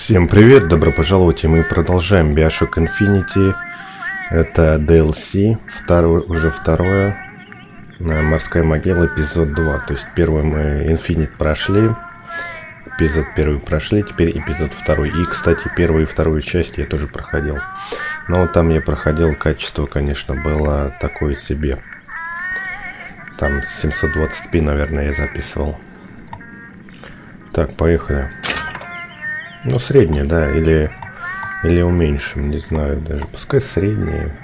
Всем привет, добро пожаловать, и мы продолжаем BioShock Infinite. Это DLC, уже второе. Морская могила, эпизод 2. То есть первый мы Infinite прошли. Эпизод первый прошли, теперь эпизод второй. И, кстати, первую и вторую часть я тоже проходил. Но вот там я проходил, качество, конечно, было такое себе. Там 720p, наверное, я записывал. Так, поехали. Ну, среднее, да, или уменьшим, не знаю даже. Пускай среднее.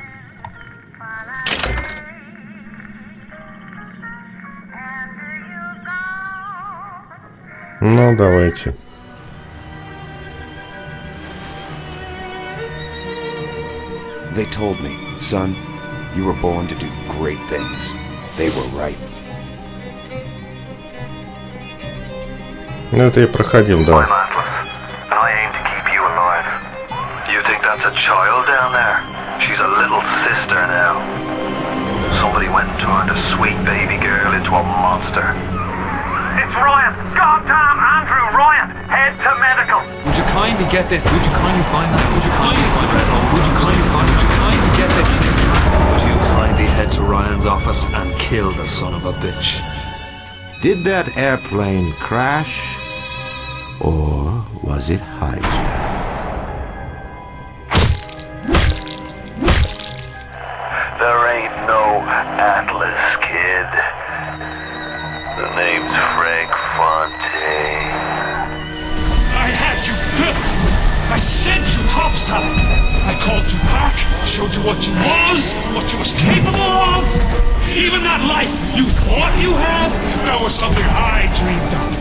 Ну, давайте. They told me, son, you were born to do great things. They were right. Ну, это я проходил, да. That's a child down there. She's a little sister now. Somebody went and turned a sweet baby girl into a monster. It's Ryan! Goddamn Andrew Ryan! Head to medical! Would you kindly get this? Would you kindly find that? Would you kindly find that? Would you kindly find? Would you kindly get this? Would you kindly head to Ryan's office and kill the son of a bitch? Did that airplane crash? Or was it hijacked? There ain't no Atlas, kid. The name's Frank Fontaine. I had you built! I sent you topside! I called you back, showed you what you was capable of! Even that life you thought you had, that was something I dreamed up.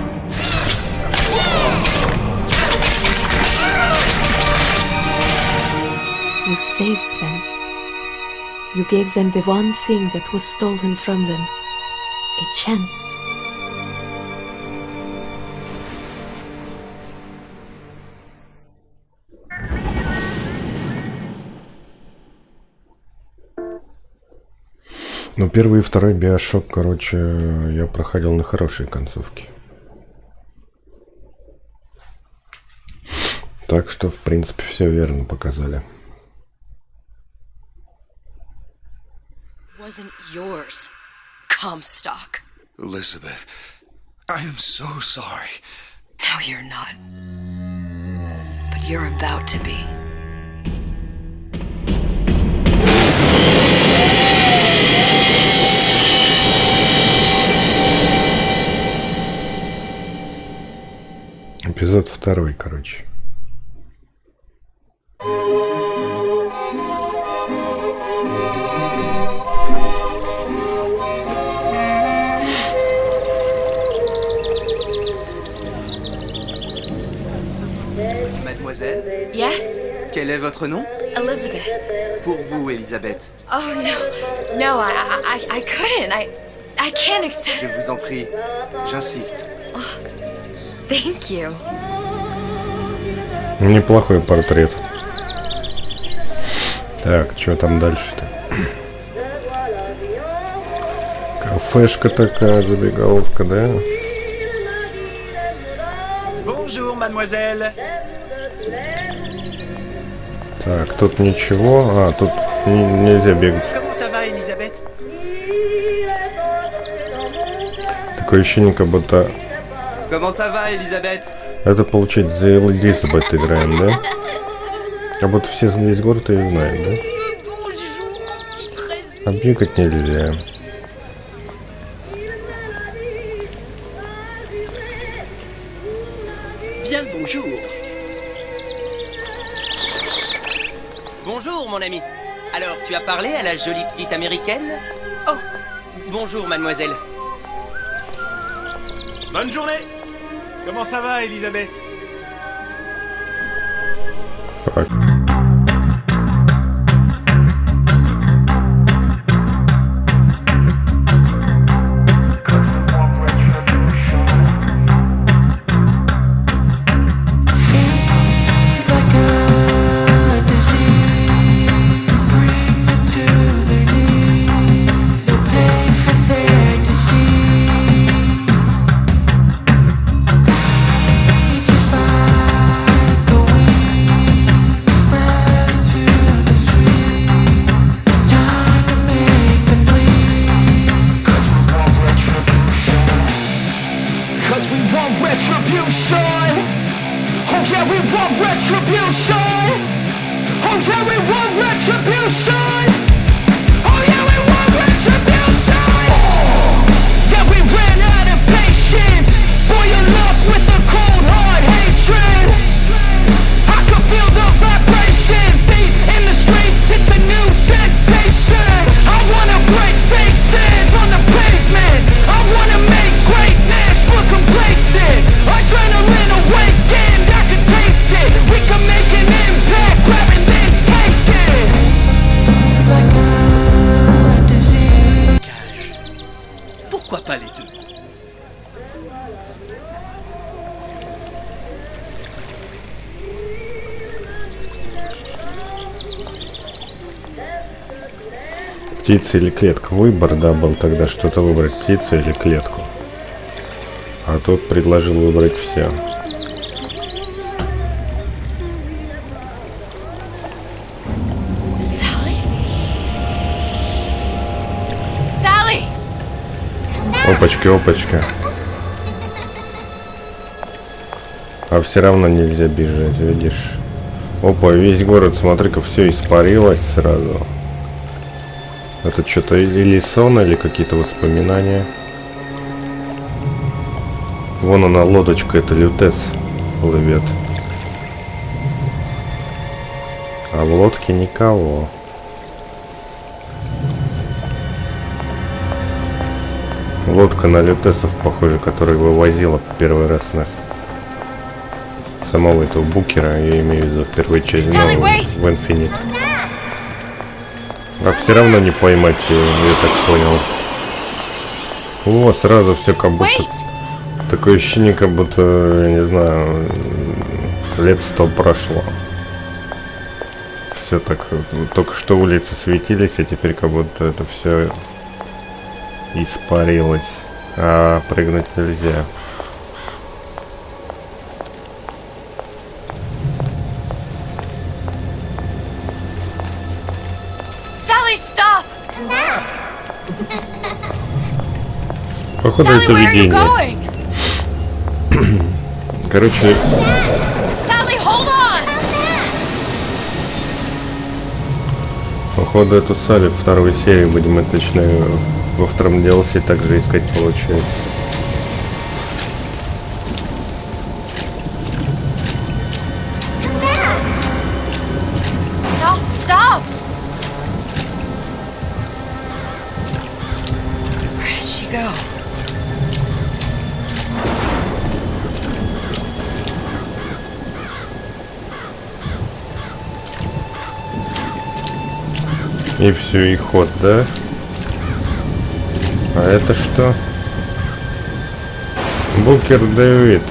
You saved them. You gave them the one thing that was stolen from them. A chance. Ну, первый и второй BioShock, короче, я проходил на хорошей концовке. Так что, в принципе, все верно показали. Wasn't yours, Comstock. Elizabeth, I am so sorry. No, you're not. But you're about to be. Эпизод второй, короче. Mademoiselle? Yes? Quel est votre nom? Elizabeth. Pour vous, Elizabeth. Oh, no, I couldn't. I can't accept. Je vous en prie, j'insiste. Oh, thank you. Неплохой портрет. Так, что там дальше-то? Кафешка такая, забегаловка, да? Bonjour, mademoiselle. Так, тут ничего. А, тут нельзя бегать. Comment ça va, Elizabeth? Такое ощущение, как будто... Comment ça va, Elizabeth? Это, получается, за Элизабет играем, да? Как будто все весь город ее знают, да? А бегать нельзя. Bien le bonjour. Bonjour, mon ami. Alors, tu as parlé à la jolie petite américaine? Oh, bonjour, mademoiselle. Bonne journée! Comment ça va, Elizabeth? Так. retribution. Oh yeah, we want retribution. Oh yeah, we want retribution. Yeah, we ran out of patience. Boil up with the cold hard hatred. I can feel the vibration. Feet in the streets, it's a new sensation. I wanna break faces on the pavement. I wanna make greatness look complacent. Adrenaline awakened, I can taste it. We can make an impact, grab and then take it. Like a disease. Pourquoi pas les deux? Птица или клетка? Выбор, да, был тогда что-то выбрать, птицу или клетку. А тут предложил выбрать все. Sally! Опачки, опачка. А все равно нельзя бежать, видишь? Опа, весь город, смотри-ка, все испарилось сразу. Это что-то или сон, или какие-то воспоминания. Вон она, лодочка, это лютец плывет. А в лодке никого. Лодка на лютесов, похоже, которая вывозила первый раз на самого этого Букера, я имею в виду в первой части, но в Infinite. А все равно не поймать ее, я так понял. О, сразу все как будто... Такое ощущение, как будто, я не знаю, лет 100 прошло. Все так, только что улицы светились, а теперь как будто это все испарилось. А прыгнуть нельзя. Походу это видение. Короче, походу эту Салли в второй серии будем, мы точно во втором DLC также искать получается. Stop! Where did she go? И все, и ход, да? А это что? Букер Дэвид.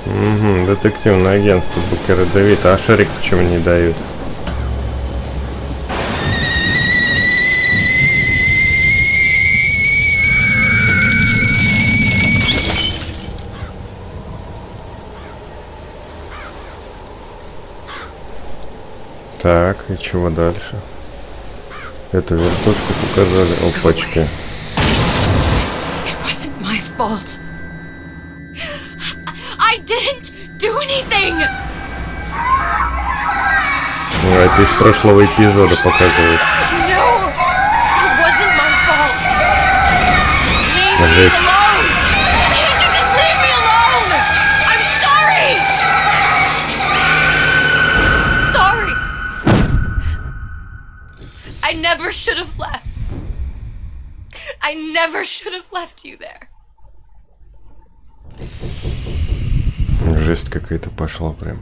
Угу, детективное агентство Букера Дэвид. А шарик почему не дают? Так, и чего дальше? Эту вертушку показали. Опачки. It wasn't my fault. I didn't do anything. Это из прошлого эпизода показывается. No, it wasn't my fault. Leave me Жесть. alone. Can't you just leave me alone? I'm sorry. I'm sorry. I never should have left. I never should have left you there. Жесть какая-то пошла прям.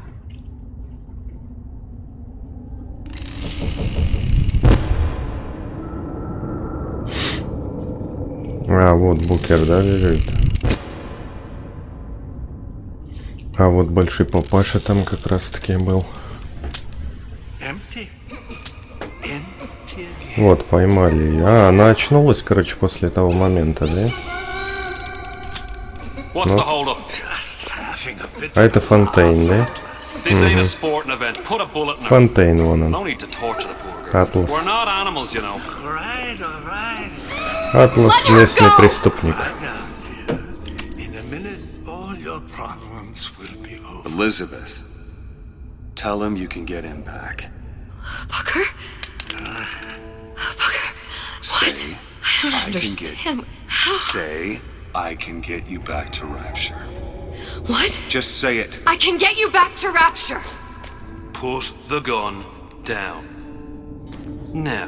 А, вот Букер, да, лежит. А вот большой папаша там как раз-таки был. Вот, поймали ее. А, она очнулась, короче, после того момента, да? Ну. А это Фонтейн, да? Угу. Фонтейн, вон он. Атлас. Атлас, местный преступник. Elizabeth, tell him you can get him back. Booker? Booker, what? I don't understand. How? Say, I can get you back to Rapture. What? Just say it. I can get you back to Rapture. Put the gun down. Now,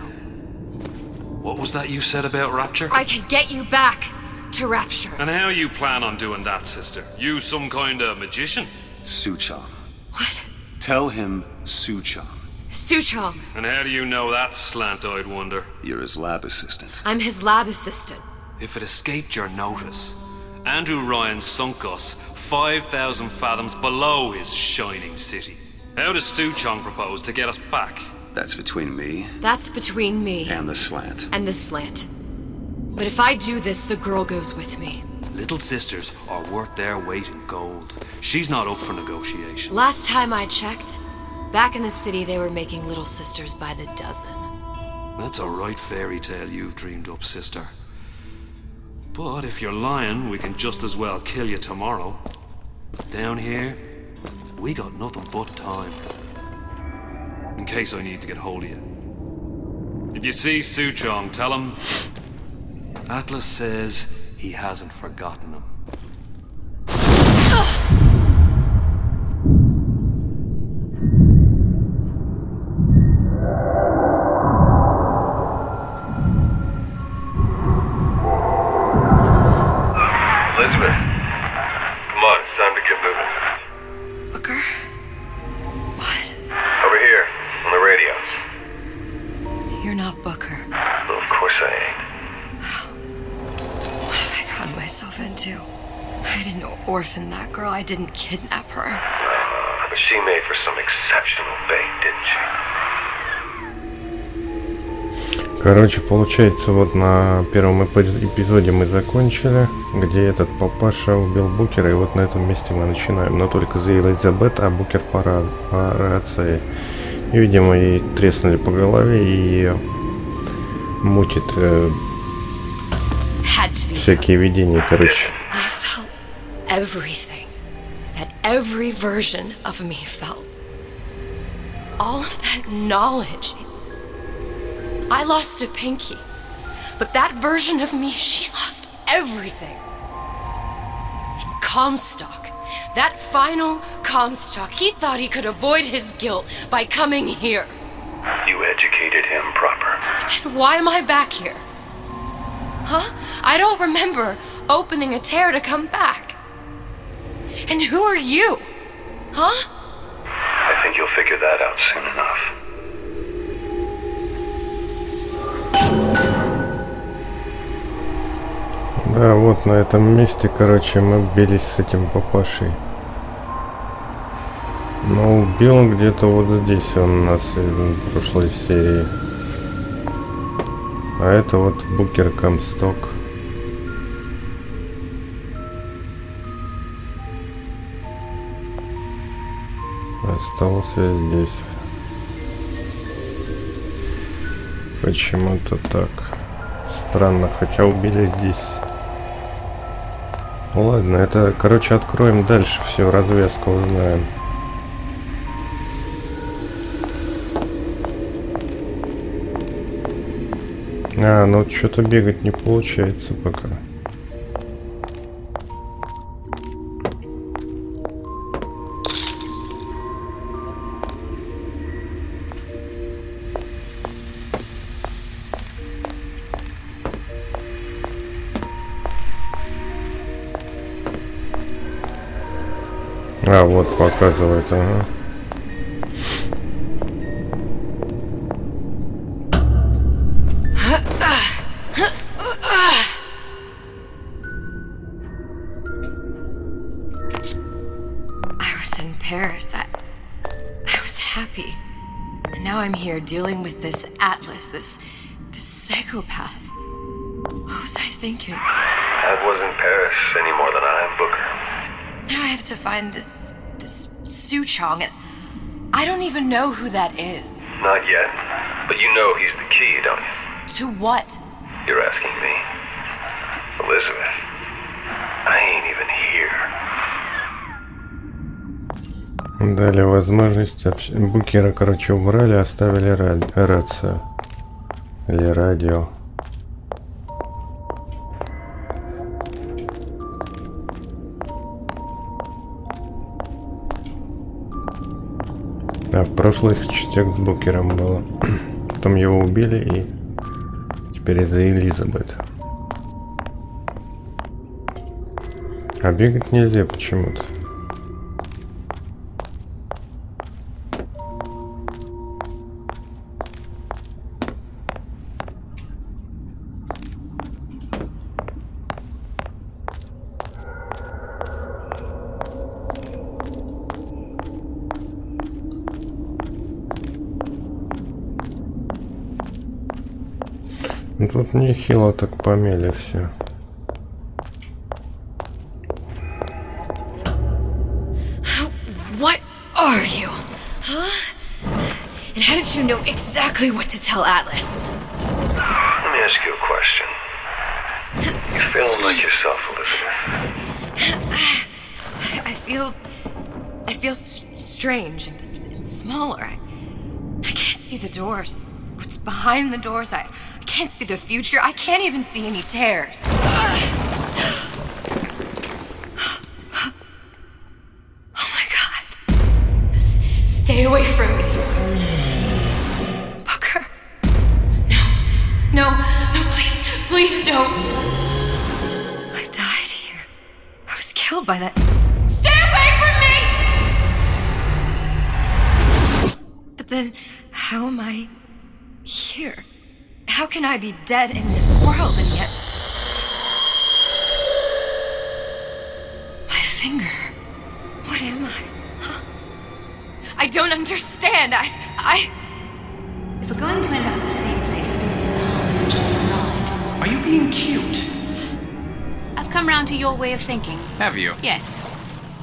what was that you said about Rapture? I can get you back to Rapture. And how you plan on doing that, sister? You some kind of magician? Suchong. What? Tell him Suchong. Suchong. And how do you know that, slant-eyed wonder? You're his lab assistant. I'm his lab assistant. If it escaped your notice, Andrew Ryan sunk us 5,000 fathoms below his shining city. How does Suchong propose to get us back? That's between me. That's between me. And the slant. And the slant. But if I do this, the girl goes with me. Little sisters are worth their weight in gold. She's not up for negotiation. Last time I checked, back in the city they were making little sisters by the dozen. That's a right fairy tale you've dreamed up, sister. But if you're lying, we can just as well kill you tomorrow. Down here, we got nothing but time. In case I need to get hold of you. If you see Suchong, tell him Atlas says he hasn't forgotten him. Elizabeth, come on, it's time to get moving. Booker? What? Over here, on the radio. You're not Booker. Well, of course I ain't. What have I gotten myself into? I didn't orphan that girl. I didn't kidnap her. But she made for some exceptional bait, didn't she? Короче, получается, вот на первом эпизоде мы закончили, где этот папаша убил Букера, и вот на этом месте мы начинаем. Но только за Элизабет, а Букер по рации. И, видимо, ей треснули по голове, и ее мутит всякие видения, короче. I felt everything that every version of me felt. All of that knowledge. I lost a pinky, but that version of me, she lost everything. And Comstock, that final Comstock, he thought he could avoid his guilt by coming here. You educated him proper. But then why am I back here? Huh? I don't remember opening a tear to come back. And who are you? Huh? I think you'll figure that out soon enough. Да, вот на этом месте, короче, мы бились с этим папашей. Но убил он где-то вот здесь он нас в прошлой серии. А это вот Букер Комсток. Остался здесь. Почему-то так. Странно, хотя убили здесь. Ладно, это, короче, откроем дальше, всю развязку узнаем. Ну что-то бегать не получается пока. Вот показывает, ага. I was in Paris. I was happy. And now I'm here dealing with this Atlas, this psychopath. What was I thinking? That wasn't Paris any more than I am Booker. Now I have to find this Suchong, and I don't even know who that is. Not yet. But you know he's the key, don't you? To what? You're asking me. Elizabeth, I ain't even here. Дали возможность Букера, короче, убрали, оставили рацию. Или радио. А в прошлых частях с Букером было. Потом его убили, и теперь из-за Элизабет. А бегать нельзя почему-то. Ну, тут нехило так помели все. What are you? Huh? And how did you know exactly what to tell Atlas? Let me ask you a question. You feeling like yourself, Elizabeth? I feel strange and smaller. I can't see the doors. What's behind the doors? I can't see the future. I can't even see any tears. Oh my God. Stay away from me. Booker. No, please don't. I died here. I was killed by that. Stay away from me! But then, how am I here? How can I be dead in this world and yet... My finger. What am I? Huh? I don't understand. If we're going to end up in the same place, it means in harm and enjoy the ride. Are you being cute? I've come round to your way of thinking. Have you? Yes.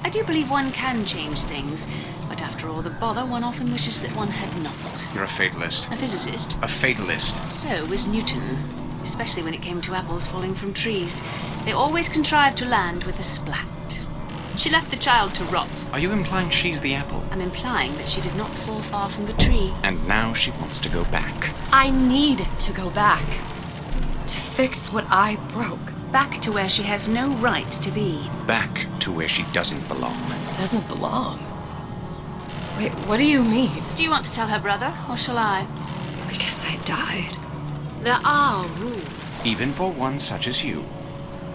I do believe one can change things, but after all the bother, one often wishes that one had not. You're a fatalist. A physicist. A fatalist. So was Newton, especially when it came to apples falling from trees. They always contrived to land with a splat. She left the child to rot. Are you implying she's the apple? I'm implying that she did not fall far from the tree. And now she wants to go back. I need to go back. To fix what I broke. Back to where she has no right to be. Back to where she doesn't belong. Doesn't belong? Wait, what do you mean? Do you want to tell her brother, or shall I? Because I died. There are rules. Even for one such as you.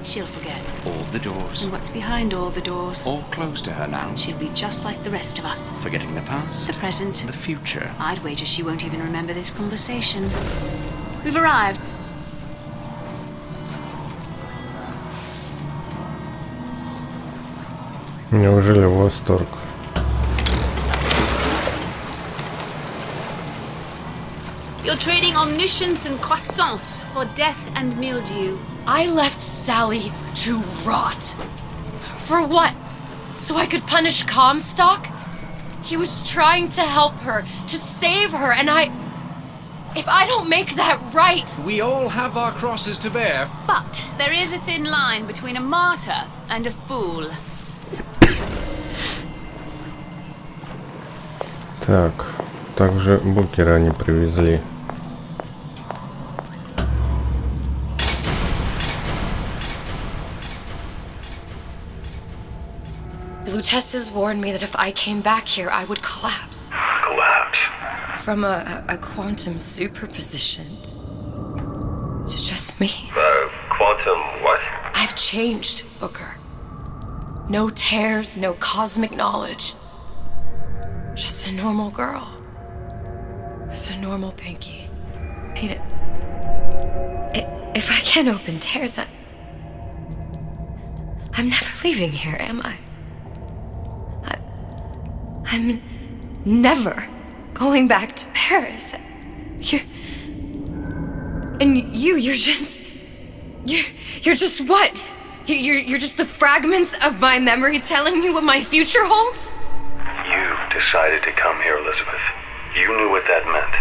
She'll forget. All the doors. And what's behind all the doors? All closed to her now. She'll be just like the rest of us. Forgetting the past. The present. The future. I'd wager she won't even remember this conversation. We've arrived. Неужели восторг? You're trading omniscience and croissance for death and mildew. I left Sally to rot. For what? So I could punish Comstock? He was trying to help her, to save her, and if I don't make that right... We all have our crosses to bear. But there is a thin line between a martyr and a fool. Так, также Букера они привезли. Lutesses warned me that if I came back here, I would collapse. Collapse? From a quantum superposition to just me. Quantum what? I've changed, Booker. No tears, no cosmic knowledge. Just a normal girl. With a normal pinky. If I can't open tears, I'm never leaving here, am I? I'm never going back to Paris. You're just what? You're just the fragments of my memory telling me what my future holds? You decided to come here, Elizabeth. You knew what that meant.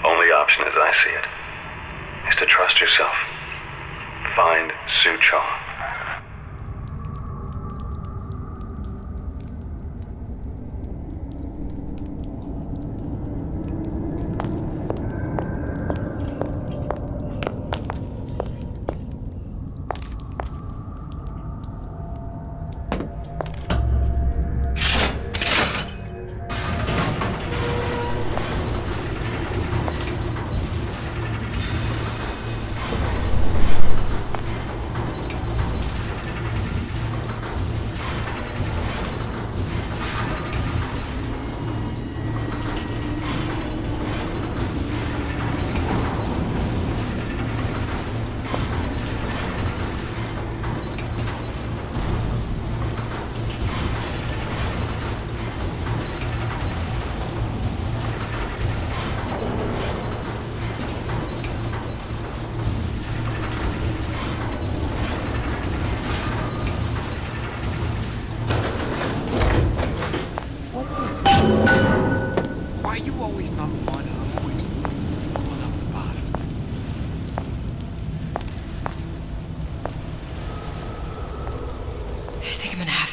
Only option, as I see it, is to trust yourself. Find Suchong.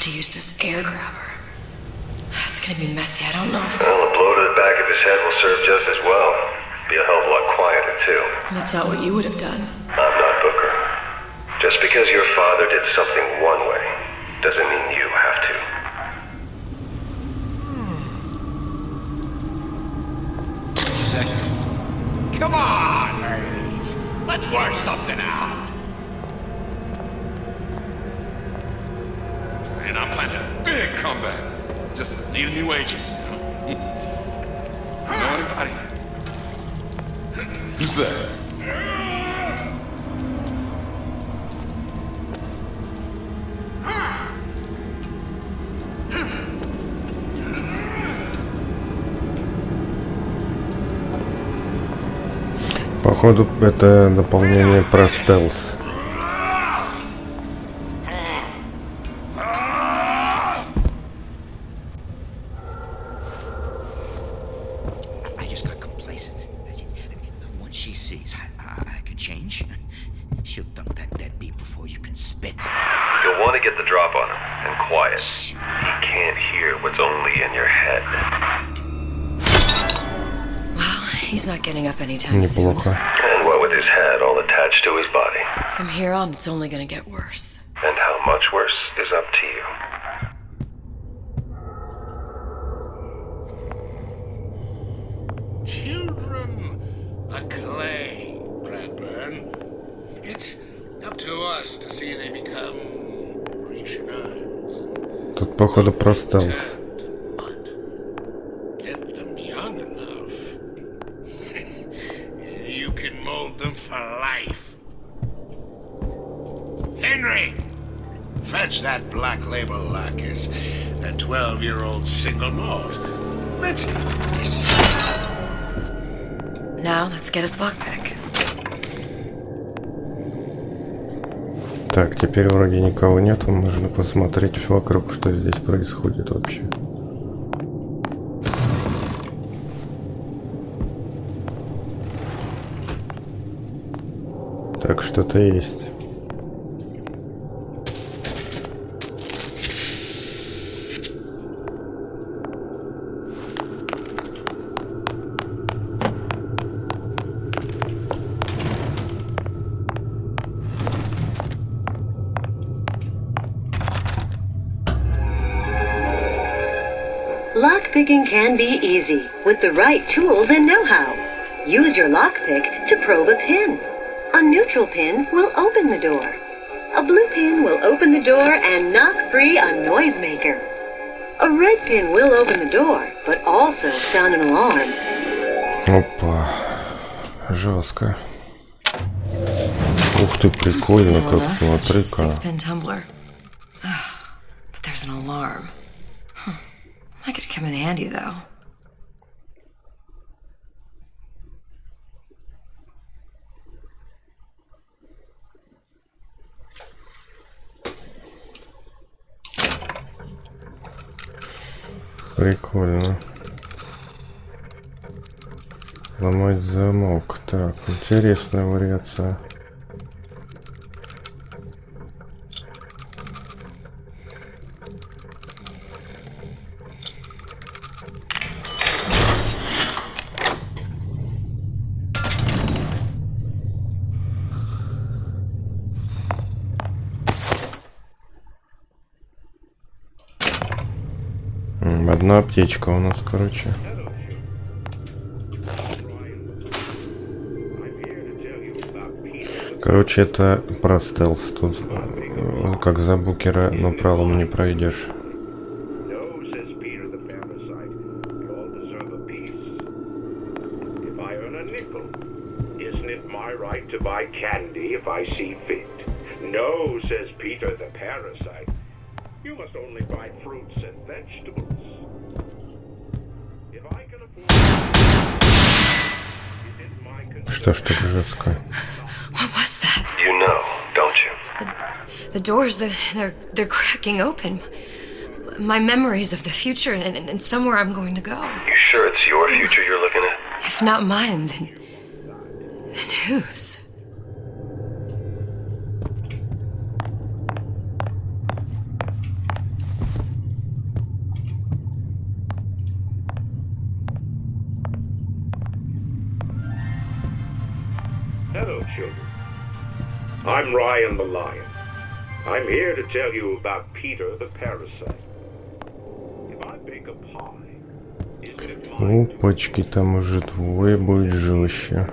to use this air grabber. It's gonna be messy, I don't know if... Well, a blow to the back of his head will serve just as well. Be a hell of a lot quieter, too. That's not what you would have done. I'm not Booker. Just because your father did something one way, doesn't mean you have to. Come on, lady. Let's work something out. And I'm planning a big comeback. Just need a new agent. Know anybody? Who's there? Походу, это дополнение про стелс. I just got complacent. Once she sees I can change, she'll dump that deadbeat before you can spit. You'll want to get the drop on him, and quiet. He can't hear what's only in your head. He's not getting up anytime soon. And what with his head all attached to his body. From here on, it's only gonna get worse. And how much worse is up to you. Children are clay, Bradburn. It's up to us to see they become Grecian urns. Тут, походу, про стелс. Get them young enough. You can mold them for life. Henry! Fetch that black label lacquers. That 12-year-old single malt. Let's... Now, let's get his lockpick. Так, теперь вроде никого нету. Можно посмотреть вокруг, что здесь происходит вообще. Так, что-то есть. Lockpicking can be easy with the right tools and know-how. Use your lockpick to probe a pin. A neutral pin will open the door. A blue pin will open the door and knock free a noisemaker. A red pin will open the door, but also sound an alarm. Опа, жестко. Ух ты, прикольно, как смотри-ка. But there's an alarm. That could come in handy, though. Прикольно. Ломать замок. Так, интересная вариация. Одна аптечка у нас, короче. Короче, это про стелс. Тут как за Букера, но пролом не пройдешь. No, says Peter the parasite. You must only buy fruits and vegetables. If I can afford... Что ж так жестко? What was that? You know, don't you? The doors, they're cracking open. My memories of the future and somewhere I'm going to go. You sure it's your future you're looking at? If not mine, then whose? Hello, children. I'm Ryan the Lion. I'm here to tell you about Peter the Parasite. If I bake a pie, isn't it mine? Опачки, там уже двое будет жестче.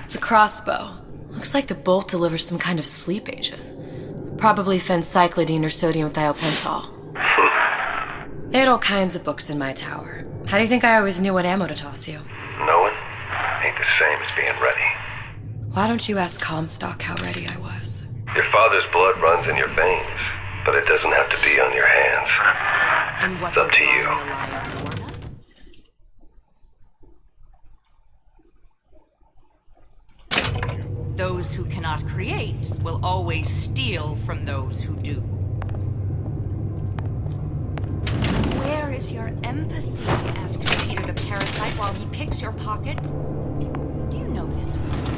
It's a crossbow. Looks like the bolt delivers some kind of sleep agent. Probably phencyclidine or sodium thiopental. They had all kinds of books in my tower. How do you think I always knew what ammo to toss you? Knowing ain't the same as being ready. Why don't you ask Comstock how ready I was? Your father's blood runs in your veins, but it doesn't have to be on your hands. And what It's up to you. Those who cannot create will always steal from those who do. Where is your empathy? Asks Peter the Parasite while he picks your pocket. Do you know this word?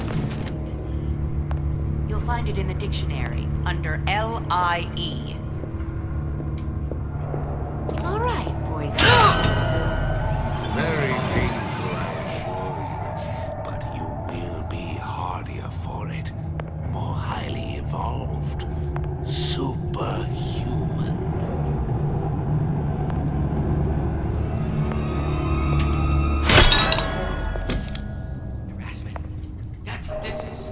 Empathy. You'll find it in the dictionary under L-I-E. All right, boys. Very painful, I assure you. But you will be hardier for it. More highly evolved. Superhuman. Harassment. That's what this is.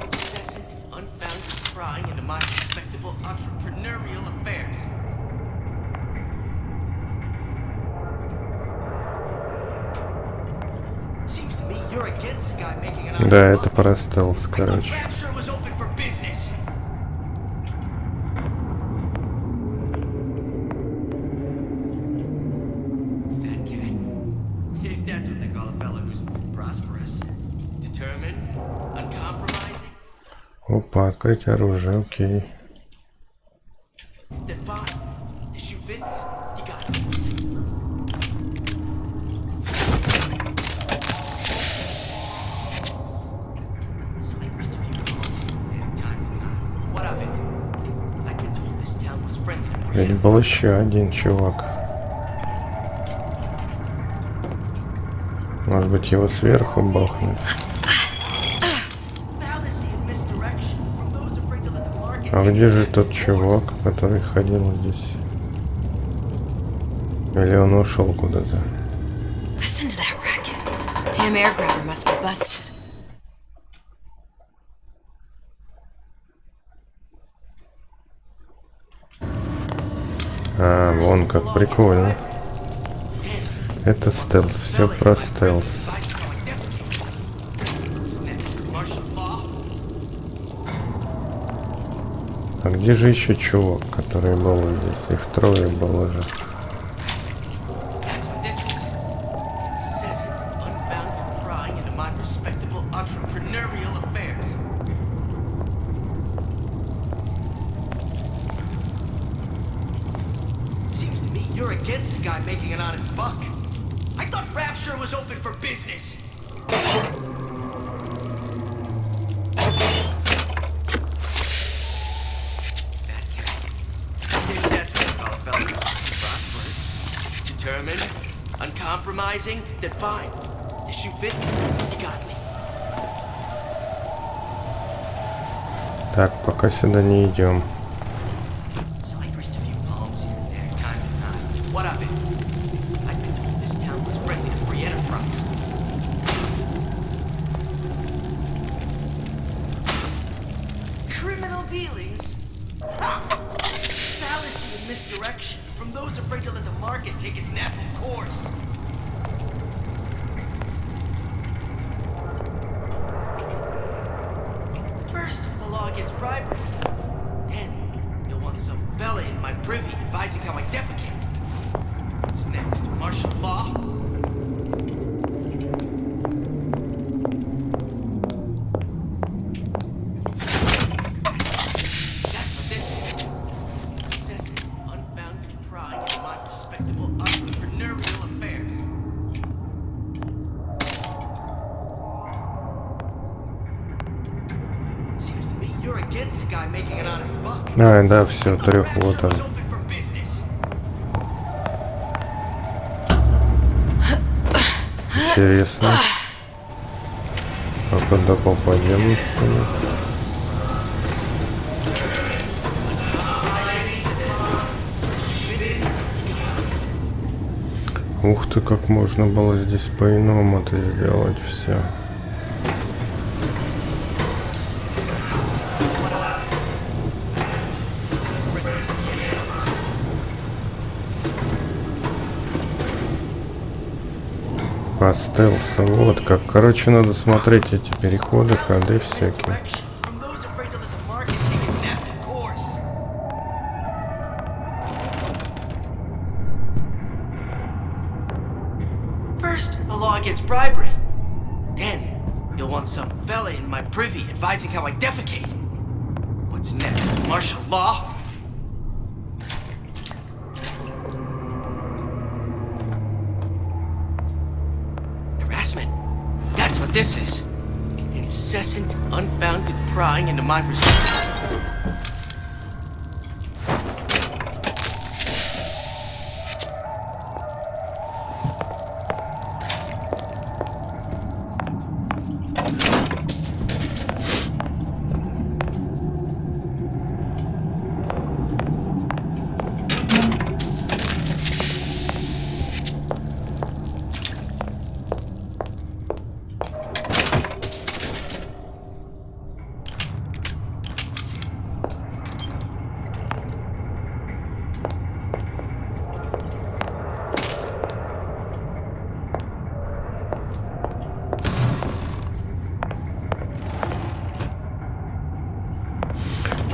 Incessant, unbounded prying into my respectable entrepreneurial affairs. Seems to me you're against a guy making an Да, это про стелс, короче. Rapture was open for business. Fat cat. If that's what they call a fellow who's prosperous, determined, uncompromising, Опа, открыть оружие, окей. then fine. The shoe fits, you got it. Slightest of you calls, and time to time. What of it? I've been told this town was friendly to Ведь был еще один чувак. Может быть, его сверху бахнуть? А где же тот чувак, который ходил здесь? Или он ушел куда-то? Listen to that racket. Damn air grabber must be busted. А, вон как прикольно. Это стелс, все про стелс. А где же еще чувак, который был здесь? Их трое было же. That's what this is. Incessant, unbounded prying into my respectable entrepreneurial affairs. Seems to me you're against a guy making an honest buck. I thought Rapture was open for business. If that's what you call a fellow who's prosperous, determined, uncompromising, then fine. The shoe fits, you got me. Так, пока сюда не идем. Slightest of you palms here and there, time to time. What of it? I've been told this town was friendly to free enterprise. Criminal dealings? Ha! Fallacy and misdirection from those afraid to let the market take its natural course. First, the law gets bribery. Then, you'll want some fella in my privy advising how I defecate. What's next? Martial law? That's what this is. Incessant, unbounded pride in my respectable entrepreneurial affairs. Seems to me you're against a guy making an honest buck. А, да, все, трех вот он. Open for business. Интересно. А куда попадем? Ух ты, как можно было здесь по-иному это сделать все. По стелсу, вот как. Короче, надо смотреть эти переходы, ходы всякие. First, the law against bribery. Then, you'll want some fella in my privy advising how I defecate. What's next? Martial law? That's what this is. Incessant, unfounded prying into my pursuit.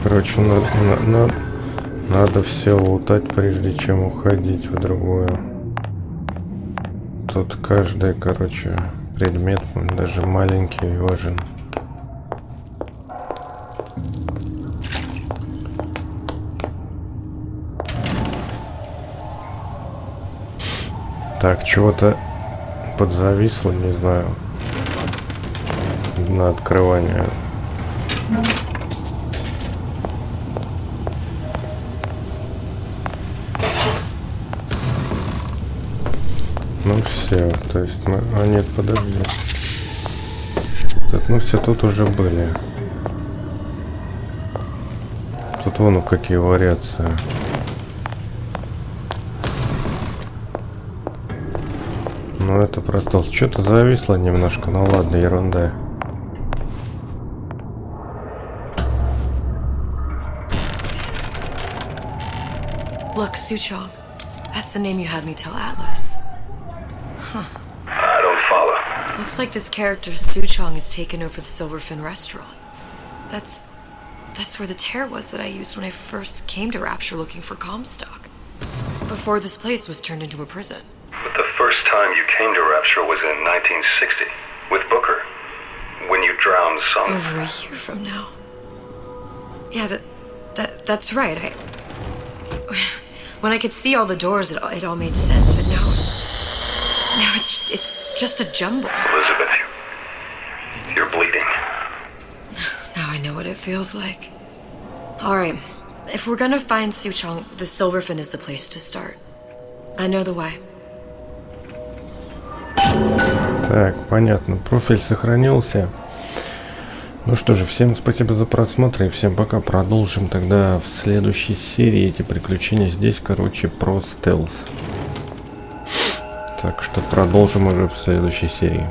Короче, надо все лутать, прежде чем уходить в другую. Тут каждый, короче, предмет, даже маленький, важен. Так, чего-то подзависло, не знаю, на открывание. Ну все, то есть мы... А нет, подожди. Тут, ну все, тут уже были. Тут вон какие вариации. Ну это просто... Что-то зависло немножко, ну ладно, ерунда. Look, Suchong. That's the name you had me tell Atlas. Huh. I don't follow. Looks like this character Suchong has taken over the Silverfin restaurant. That's where the tear was that I used when I first came to Rapture looking for Comstock. Before this place was turned into a prison. But the first time you came to Rapture was in 1960, with Booker, when you drowned some... Over a year from now. Yeah, that's right. When I could see all the doors, it all made sense, but now it's just a jumble. Elizabeth, you're bleeding. Now I know what it feels like. Alright, if we're gonna find Suchong, the Silverfin is the place to start. I know the way. Так, понятно. Профиль сохранился. Ну что же, всем спасибо за просмотр и всем пока. Продолжим тогда в следующей серии эти приключения. Здесь, короче, про стелс. Так что продолжим уже в следующей серии.